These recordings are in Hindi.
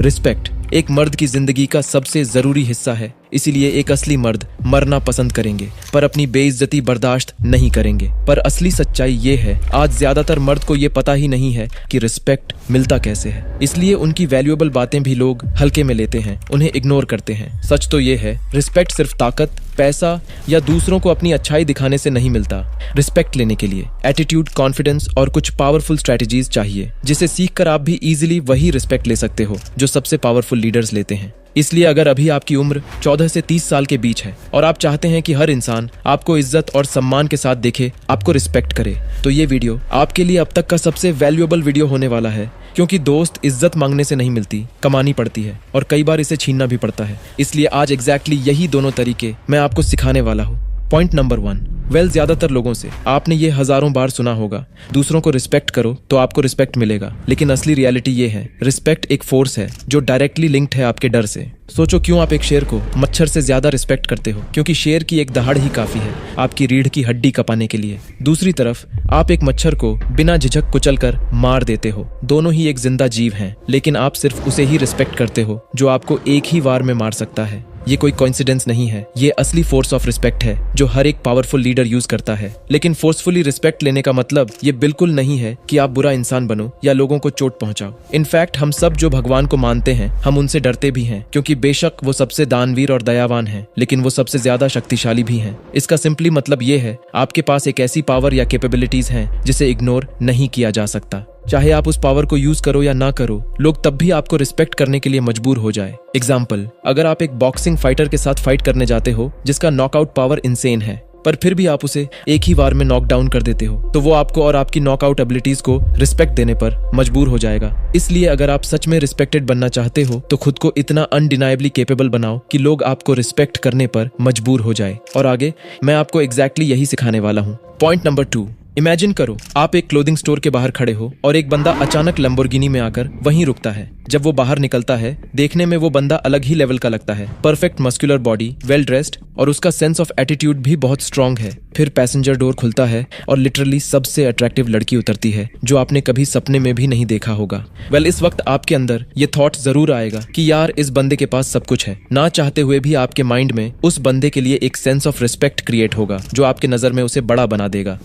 रिस्पेक्ट एक मर्द की जिंदगी का सबसे जरूरी हिस्सा है, इसीलिए एक असली मर्द मरना पसंद करेंगे पर अपनी बेइज्जती बर्दाश्त नहीं करेंगे। पर असली सच्चाई ये है, आज ज्यादातर मर्द को ये पता ही नहीं है कि रिस्पेक्ट मिलता कैसे है, इसलिए उनकी वैल्यूएबल बातें भी लोग हल्के में लेते हैं, उन्हें इग्नोर करते हैं। सच तो ये है, रिस्पेक्ट सिर्फ ताकत, पैसा या दूसरों को अपनी अच्छाई दिखाने से नहीं मिलता। रिस्पेक्ट लेने के लिए एटीट्यूड, कॉन्फिडेंस और कुछ पावरफुल स्ट्रेटजीज चाहिए, जिसे सीखकर आप भी इजीली वही रिस्पेक्ट ले सकते हो जो सबसे पावरफुल लीडर्स लेते हैं। इसलिए अगर अभी आपकी उम्र 14 से 30 साल के बीच है और आप चाहते हैं कि हर इंसान आपको इज्जत और सम्मान के साथ देखे, आपको रिस्पेक्ट करे, तो ये वीडियो आपके लिए अब तक का सबसे वैल्यूएबल वीडियो होने वाला है। क्योंकि दोस्त इज्जत मांगने से नहीं मिलती, कमानी पड़ती है और कई बार इसे छीनना भी पड़ता है। इसलिए आज एग्जैक्टली यही दोनों तरीके मैं आपको सिखाने वाला हूँ। पॉइंट नंबर 1, ज्यादातर लोगों से आपने ये हजारों बार सुना होगा, दूसरों को रिस्पेक्ट करो तो आपको रिस्पेक्ट मिलेगा। लेकिन असली रियलिटी ये है, रिस्पेक्ट एक फोर्स है जो डायरेक्टली लिंक्ड है आपके डर से। सोचो, क्यों आप एक शेर को मच्छर से ज्यादा रिस्पेक्ट करते हो? क्योंकि शेर की एक दहाड़ ही काफी है आपकी रीढ़ की हड्डी कपाने के लिए। दूसरी तरफ आप एक मच्छर को बिना झिझक कुचल कर मार देते हो। दोनों ही एक जिंदा जीव हैं, लेकिन आप सिर्फ उसे ही रिस्पेक्ट करते हो जो आपको एक ही वार में मार सकता है। ये कोई कोइंसिडेंस नहीं है, ये असली फोर्स ऑफ रिस्पेक्ट है जो हर एक पावरफुल लीडर यूज करता है। लेकिन फोर्सफुली रिस्पेक्ट लेने का मतलब ये बिल्कुल नहीं है कि आप बुरा इंसान बनो या लोगों को चोट पहुंचाओ। इनफैक्ट हम सब जो भगवान को मानते हैं, हम उनसे डरते भी हैं, क्योंकि बेशक वो सबसे दानवीर और दयावान हैं, लेकिन वो सबसे ज्यादा शक्तिशाली भी हैं। इसका सिंपली मतलब ये है, आपके पास एक ऐसी पावर या कैपेबिलिटीज हैं जिसे इग्नोर नहीं किया जा सकता। चाहे आप उस पावर को यूज करो या ना करो, लोग तब भी आपको रिस्पेक्ट करने के लिए मजबूर हो जाए। एग्जाम्पल, अगर आप एक बॉक्सिंग फाइटर के साथ फाइट करने जाते हो जिसका नॉकआउट पावर इंसेन है, पर फिर भी आप उसे एक ही बार में नॉक डाउन कर देते हो, तो वो आपको और आपकी नॉकआउट एबिलिटीज को रिस्पेक्ट देने पर मजबूर हो जाएगा। इसलिए अगर आप सच में रिस्पेक्टेड बनना चाहते हो तो खुद को इतना अनडिनाइबली केपेबल बनाओ कि लोग आपको रिस्पेक्ट करने पर मजबूर हो जाए। और आगे मैं आपको एग्जैक्टली यही सिखाने वाला हूँ। पॉइंट नंबर 2, इमेजिन करो आप एक क्लोथिंग स्टोर के बाहर खड़े हो और एक बंदा अचानक लैम्बोर्गिनी में आकर वहीं रुकता है। जब वो बाहर निकलता है, देखने में वो बंदा अलग ही लेवल का लगता है। Perfect muscular body, well dressed और उसका सेंस ऑफ एटीट्यूड भी बहुत स्ट्रांग है। फिर पैसेंजर डोर खुलता है और लिटरली सबसे अट्रैक्टिव लड़की उतरती है जो आपने कभी सपने में भी नहीं देखा होगा। इस वक्त आपके अंदर ये थॉट जरूर आएगा कि यार, इस बंदे के पास सब कुछ है। ना चाहते हुए भी आपके माइंड में उस बंदे के लिए एक सेंस ऑफ रिस्पेक्ट क्रिएट होगा जो आपके नजर में उसे बड़ा बना देगा।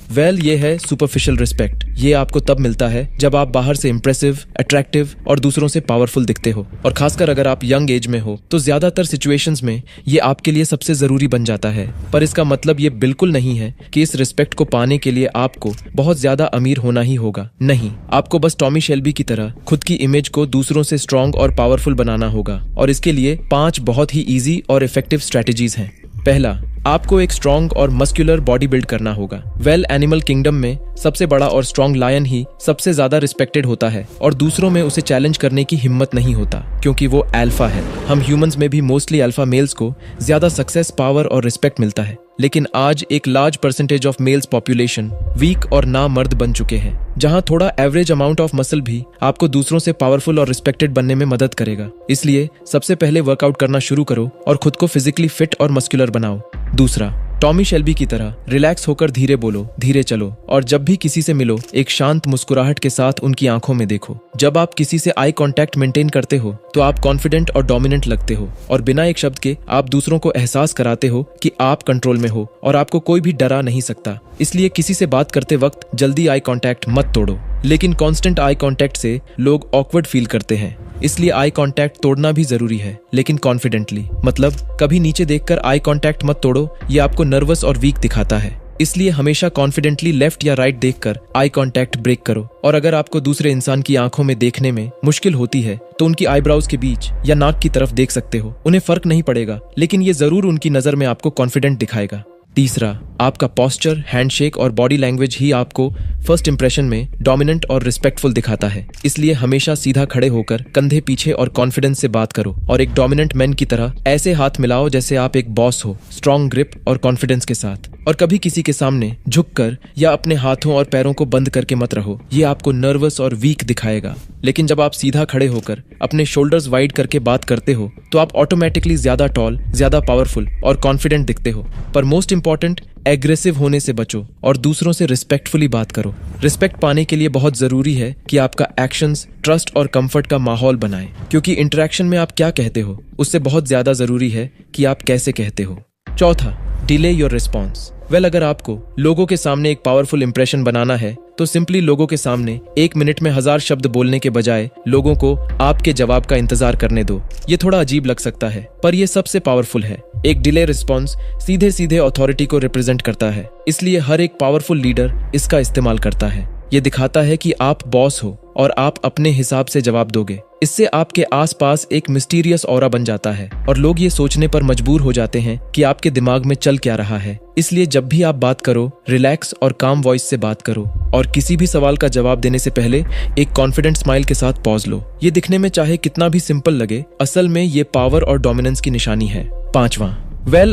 ये है सुपरफिशियल रिस्पेक्ट। ये आपको तब मिलता है जब आप बाहर से इंप्रेसिव, अट्रैक्टिव और दूसरों से पावरफुल दिखते हो। और खासकर अगर आप यंग एज में हो तो ज्यादातर सिचुएशंस में ये आपके लिए सबसे जरूरी बन जाता है। पर इसका मतलब ये बिल्कुल नहीं है कि इस रिस्पेक्ट को पाने के लिए आपको बहुत ज्यादा अमीर होना ही होगा। नहीं, आपको बस टॉमी शेल्बी की तरह खुद की इमेज को दूसरों से स्ट्रांग और पावरफुल बनाना होगा। और इसके लिए 5 बहुत ही इजी और इफेक्टिव स्ट्रेटेजीज हैं। पहला, आपको एक स्ट्रॉन्ग और मस्कुलर बॉडी बिल्ड करना होगा। एनिमल किंगडम में सबसे बड़ा और स्ट्रॉन्ग लायन ही सबसे ज्यादा रिस्पेक्टेड होता है और दूसरों में उसे चैलेंज करने की हिम्मत नहीं होता, क्योंकि वो अल्फा है। हम ह्यूमंस में भी मोस्टली अल्फा मेल्स को ज्यादा सक्सेस, पावर और रिस्पेक्ट मिलता है। लेकिन आज एक large percentage of males population weak और ना मर्द बन चुके हैं, जहां थोड़ा एवरेज अमाउंट ऑफ मसल भी आपको दूसरों से पावरफुल और रिस्पेक्टेड बनने में मदद करेगा। इसलिए सबसे पहले वर्कआउट करना शुरू करो और खुद को फिजिकली फिट और मस्कुलर बनाओ। दूसरा, टॉमी शेल्बी की तरह रिलैक्स होकर धीरे बोलो, धीरे चलो और जब भी किसी से मिलो एक शांत मुस्कुराहट के साथ उनकी आंखों में देखो। जब आप किसी से आई कांटेक्ट मेंटेन करते हो तो आप कॉन्फिडेंट और डोमिनेंट लगते हो और बिना एक शब्द के आप दूसरों को एहसास कराते हो कि आप कंट्रोल में हो और आपको कोई भी डरा नहीं सकता। इसलिए किसी से बात करते वक्त जल्दी आई कांटेक्ट मत तोड़ो। लेकिन कांस्टेंट आई कांटेक्ट से लोग ऑकवर्ड फील करते हैं, इसलिए आई कांटेक्ट तोड़ना भी जरूरी है, लेकिन कॉन्फिडेंटली। मतलब कभी नीचे देखकर आई कांटेक्ट मत तोड़ो, ये आपको नर्वस और वीक दिखाता है। इसलिए हमेशा कॉन्फिडेंटली लेफ्ट या राइट देखकर आई कांटेक्ट ब्रेक करो। और अगर आपको दूसरे इंसान की आंखों में देखने में मुश्किल होती है तो उनकी आईब्राउज के बीच या नाक की तरफ देख सकते हो। उन्हें फर्क नहीं पड़ेगा, लेकिन ये जरूर उनकी नजर में आपको कॉन्फिडेंट दिखाएगा। तीसरा, आपका पोस्चर, हैंडशेक और बॉडी लैंग्वेज ही आपको फर्स्ट इंप्रेशन में डोमिनेंट और रिस्पेक्टफुल दिखाता है। इसलिए हमेशा सीधा खड़े होकर कंधे पीछे और कॉन्फिडेंस से बात करो और एक डोमिनेंट मैन की तरह ऐसे हाथ मिलाओ जैसे आप एक बॉस हो, स्ट्रॉन्ग ग्रिप और कॉन्फिडेंस के साथ। और कभी किसी के सामने झुककर या अपने हाथों और पैरों को बंद करके मत रहो, ये आपको नर्वस और वीक दिखाएगा। लेकिन जब आप सीधा खड़े होकर अपने शोल्डर्स वाइड करके बात करते हो तो आप ऑटोमेटिकली ज्यादा टॉल, ज्यादा पावरफुल और कॉन्फिडेंट दिखते हो। पर मोस्ट इंपॉर्टेंट, एग्रेसिव होने से बचो और दूसरों से रिस्पेक्टफुली बात करो। रिस्पेक्ट पाने के लिए बहुत जरूरी है कि आपका एक्शंस ट्रस्ट और कंफर्ट का माहौल बनाए, क्योंकि इंटरेक्शन में आप क्या कहते हो उससे बहुत ज्यादा जरूरी है कि आप कैसे कहते हो। चौथा, डिले योर रिस्पॉन्स। अगर आपको लोगों के सामने एक पावरफुल इंप्रेशन बनाना है तो सिंपली लोगों के सामने 1 मिनट में 1000 शब्द बोलने के बजाय लोगों को आपके जवाब का इंतजार करने दो। ये थोड़ा अजीब लग सकता है पर यह सबसे पावरफुल है। एक डिले रिस्पॉन्स सीधे सीधे अथॉरिटी को रिप्रेजेंट करता है, इसलिए हर एक पावरफुल लीडर इसका इस्तेमाल करता है। ये दिखाता है कि आप बॉस हो और आप अपने हिसाब से जवाब दोगे। इससे आपके आसपास एक मिस्टीरियस ऑरा बन जाता है और लोग ये सोचने पर मजबूर हो जाते हैं कि आपके दिमाग में चल क्या रहा है। इसलिए जब भी आप बात करो, रिलैक्स और काम वॉइस से बात करो और किसी भी सवाल का जवाब देने से पहले एक कॉन्फिडेंट स्माइल के साथ पॉज लो। ये दिखने में चाहे कितना भी सिंपल लगे, असल में ये पावर और डोमिनेंस की निशानी है। पांचवा,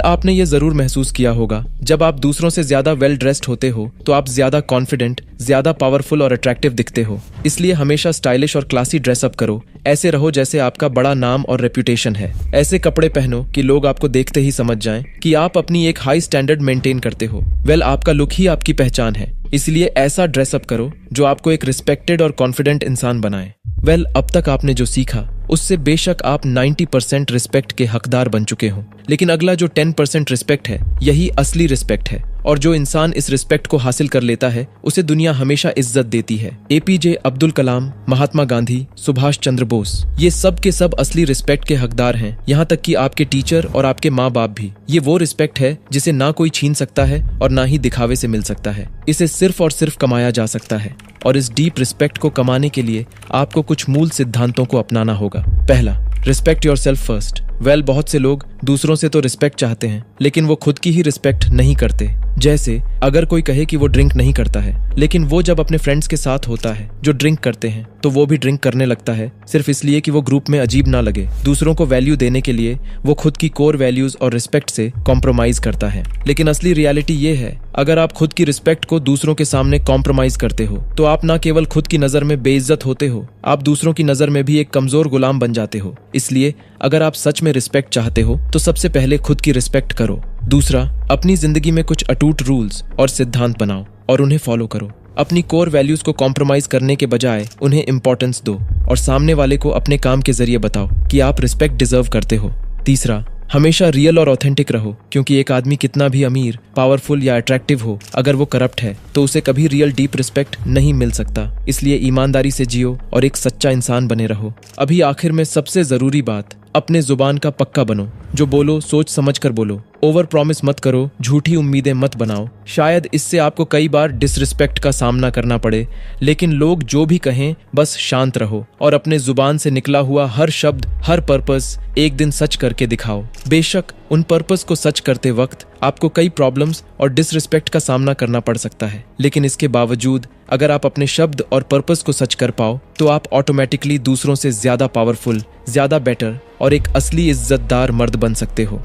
आपने ये जरूर महसूस किया होगा, जब आप दूसरों से ज्यादा वेल ड्रेस्ड होते हो तो आप ज्यादा कॉन्फिडेंट, ज्यादा पावरफुल और अट्रैक्टिव दिखते हो। इसलिए हमेशा स्टाइलिश और क्लासी ड्रेसअप करो। ऐसे रहो जैसे आपका बड़ा नाम और रेप्यूटेशन है। ऐसे कपड़े पहनो कि लोग आपको देखते ही समझ जाएं कि आप अपनी एक हाई स्टैंडर्ड मेंटेन करते हो। आपका लुक ही आपकी पहचान है, इसलिए ऐसा ड्रेसअप करो जो आपको एक रिस्पेक्टेड और कॉन्फिडेंट इंसान बनाए। अब तक आपने जो सीखा उससे बेशक आप 90% रिस्पेक्ट के हकदार बन चुके हो, लेकिन अगला जो 10% रिस्पेक्ट है यही असली रिस्पेक्ट है। और जो इंसान इस रिस्पेक्ट को हासिल कर लेता है उसे दुनिया हमेशा इज्जत देती है। APJ अब्दुल कलाम, महात्मा गांधी, सुभाष चंद्र बोस, ये सब के सब असली रिस्पेक्ट के हकदार हैं। यहाँ तक कि आपके टीचर और आपके माँ बाप भी। ये वो रिस्पेक्ट है जिसे ना कोई छीन सकता है और ना ही दिखावे से मिल सकता है। इसे सिर्फ और सिर्फ कमाया जा सकता है और इस डीप रिस्पेक्ट को कमाने के लिए आपको कुछ मूल सिद्धांतों को अपनाना होगा। पहला, रिस्पेक्ट योरसेल्फ फर्स्ट। बहुत से लोग दूसरों से तो रिस्पेक्ट चाहते हैं लेकिन वो खुद की ही रिस्पेक्ट नहीं करते। जैसे अगर कोई कहे कि वो ड्रिंक नहीं करता है, लेकिन वो जब अपने फ्रेंड्स के साथ होता है जो ड्रिंक करते हैं तो वो भी ड्रिंक करने लगता है, सिर्फ इसलिए कि वो ग्रुप में अजीब ना लगे। दूसरों को वैल्यू देने के लिए वो खुद की कोर वैल्यूज और रिस्पेक्ट से कॉम्प्रोमाइज करता है। लेकिन असली रियलिटी ये है, अगर आप खुद की रिस्पेक्ट को दूसरों के सामने कॉम्प्रोमाइज करते हो तो आप ना केवल खुद की नजर में बेइज्जत होते हो, आप दूसरों की नजर में भी एक कमजोर गुलाम बन जाते हो। इसलिए अगर आप सच में रिस्पेक्ट चाहते हो तो सबसे पहले खुद की रिस्पेक्ट करो। दूसरा, अपनी जिंदगी में कुछ अटूट रूल्स और सिद्धांत बनाओ और उन्हें फॉलो करो। अपनी कोर वैल्यूज को कॉम्प्रोमाइज करने के बजाय उन्हें इंपॉर्टेंस दो और सामने वाले को अपने काम के जरिए बताओ कि आप रिस्पेक्ट डिजर्व करते हो। तीसरा, हमेशा रियल और ऑथेंटिक रहो, क्योंकि एक आदमी कितना भी अमीर, पावरफुल या अट्रैक्टिव हो, अगर वो करप्ट है तो उसे कभी रियल डीप रिस्पेक्ट नहीं मिल सकता। इसलिए ईमानदारी से जियो और एक सच्चा इंसान बने रहो। अभी आखिर में सबसे जरूरी बात, अपने जुबान का पक्का बनो। जो बोलो सोच समझ कर बोलो। ओवर प्रॉमिस मत करो, झूठी उम्मीदें मत बनाओ। शायद इससे आपको कई बार डिसरिस्पेक्ट का सामना करना पड़े, लेकिन लोग जो भी कहें बस शांत रहो और अपने जुबान से निकला हुआ हर शब्द, हर पर्पस एक दिन सच करके दिखाओ। बेशक उन पर्पस को सच करते वक्त आपको कई प्रॉब्लम्स और डिसरिस्पेक्ट का सामना करना पड़ सकता है, लेकिन इसके बावजूद अगर आप अपने शब्द और पर्पस को सच कर पाओ तो आप ऑटोमेटिकली दूसरों से ज्यादा पावरफुल, ज्यादा बेटर और एक असली इज्जतदार मर्द बन सकते हो।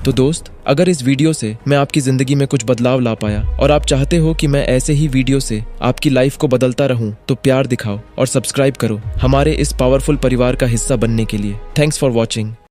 तो दोस्त, अगर इस वीडियो से मैं आपकी जिंदगी में कुछ बदलाव ला पाया और आप चाहते हो कि मैं ऐसे ही वीडियो से आपकी लाइफ को बदलता रहूं, तो प्यार दिखाओ और सब्सक्राइब करो हमारे इस पावरफुल परिवार का हिस्सा बनने के लिए। Thanks for watching.